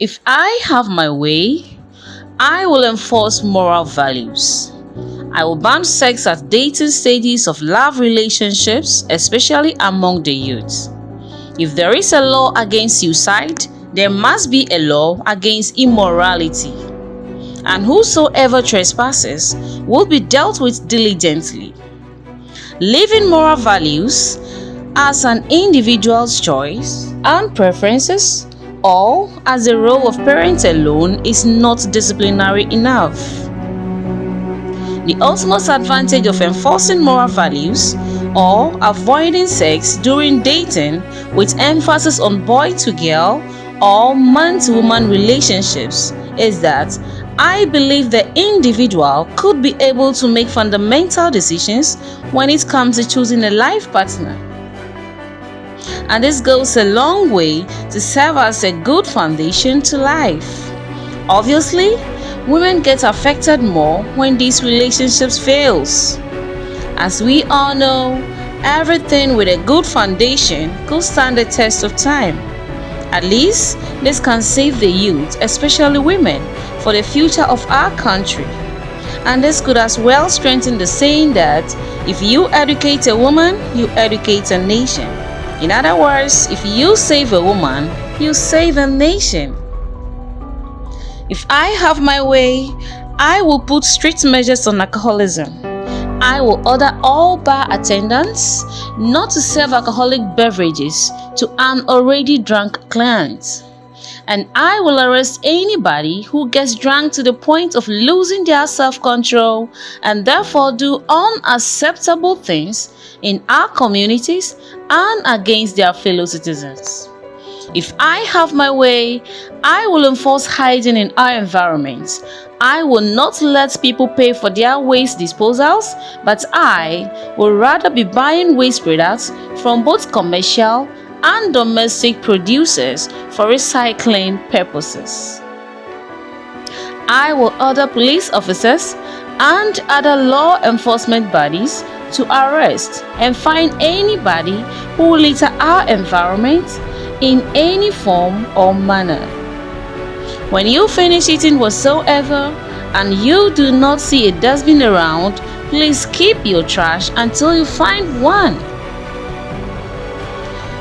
If I have my way, I will enforce moral values. I will ban sex at dating stages of love relationships, especially among the youth. If there is a law against suicide, there must be a law against immorality. And whosoever trespasses will be dealt with diligently. Living moral values as an individual's choice and preferences, or as the role of parents alone, is not disciplinary enough. The ultimate advantage of enforcing moral values or avoiding sex during dating, with emphasis on boy to girl or man to woman relationships, is that I believe the individual could be able to make fundamental decisions when it comes to choosing a life partner. And this goes a long way to serve as a good foundation to life. Obviously, women get affected more when these relationships fails. As we all know, everything with a good foundation could stand the test of time. At least, this can save the youth, especially women, for the future of our country. And this could as well strengthen the saying that if you educate a woman, you educate a nation. In other words, if you save a woman, you save a nation. If I have my way, I will put strict measures on alcoholism. I will order all bar attendants not to serve alcoholic beverages to an already drunk client. And I will arrest anybody who gets drunk to the point of losing their self-control and therefore do unacceptable things in our communities and against their fellow citizens. If I have my way, I will enforce hygiene in our environment. I will not let people pay for their waste disposals, but I will rather be buying waste products from both commercial and domestic producers for recycling purposes. I will order police officers and other law enforcement bodies to arrest and fine anybody who litter our environment in any form or manner. When you finish eating whatsoever and you do not see a dustbin around, please keep your trash until you find one.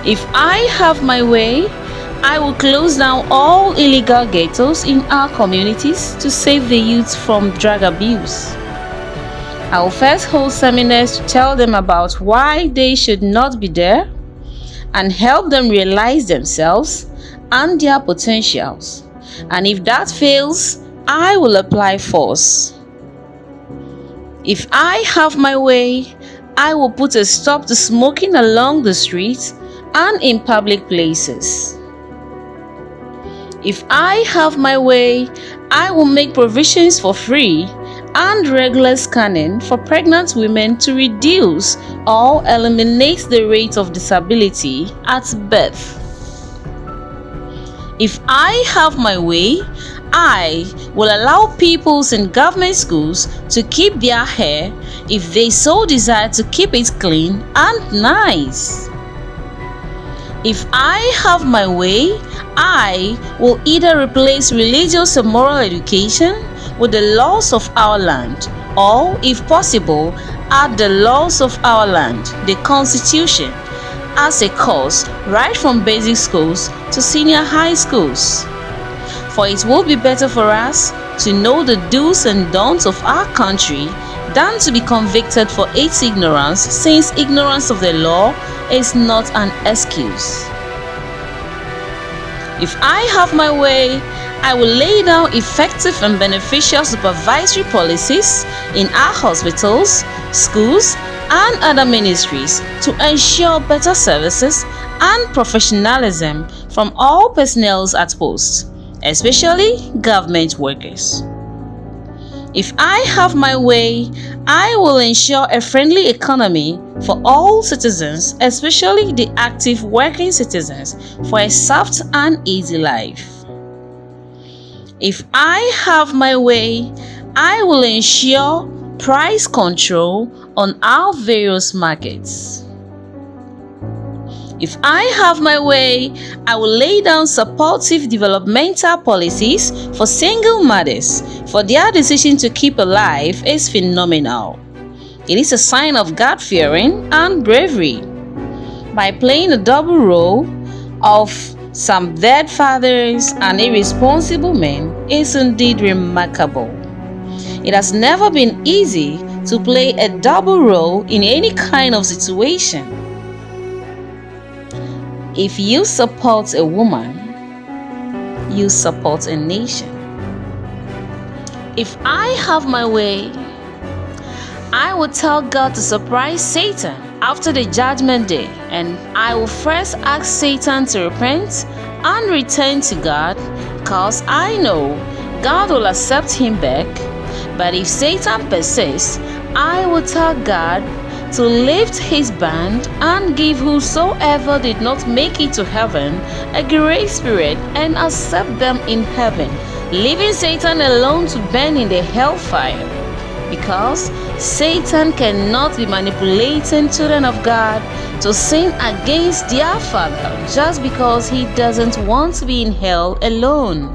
If I have my way, I will close down all illegal ghettos in our communities to save the youth from drug abuse. I will first hold seminars to tell them about why they should not be there and help them realize themselves and their potentials. And if that fails, I will apply force. If I have my way, I will put a stop to smoking along the streets and in public places. If I have my way, I will make provisions for free and regular scanning for pregnant women to reduce or eliminate the rate of disability at birth. If I have my way, I will allow pupils in government schools to keep their hair if they so desire to keep it clean and nice. If I have my way, I will either replace religious and moral education with the laws of our land, or, if possible, add the laws of our land, the Constitution, as a course right from basic schools to senior high schools. For it will be better for us to know the do's and don'ts of our country than to be convicted for its ignorance, since ignorance of the law is not an excuse. If I have my way, I will lay down effective and beneficial supervisory policies in our hospitals, schools, and other ministries to ensure better services and professionalism from all personnel at post, especially government workers. If I have my way, I will ensure a friendly economy for all citizens, especially the active working citizens, for a soft and easy life. If I have my way, I will ensure price control on our various markets. If I have my way, I will lay down supportive developmental policies for single mothers, for their decision to keep alive is phenomenal. It is a sign of God-fearing and bravery. By playing a double role of some dead fathers and irresponsible men is indeed remarkable. It has never been easy to play a double role in any kind of situation. If you support a woman, you support a nation. If I have my way, I will tell God to surprise Satan after the judgment day, and I will first ask Satan to repent and return to God, because I know God will accept him back. But if Satan persists, I will tell God to lift his band and give whosoever did not make it to heaven a grace spirit and accept them in heaven, leaving Satan alone to burn in the hellfire. Because Satan cannot be manipulating children of God to sin against their Father just because he doesn't want to be in hell alone.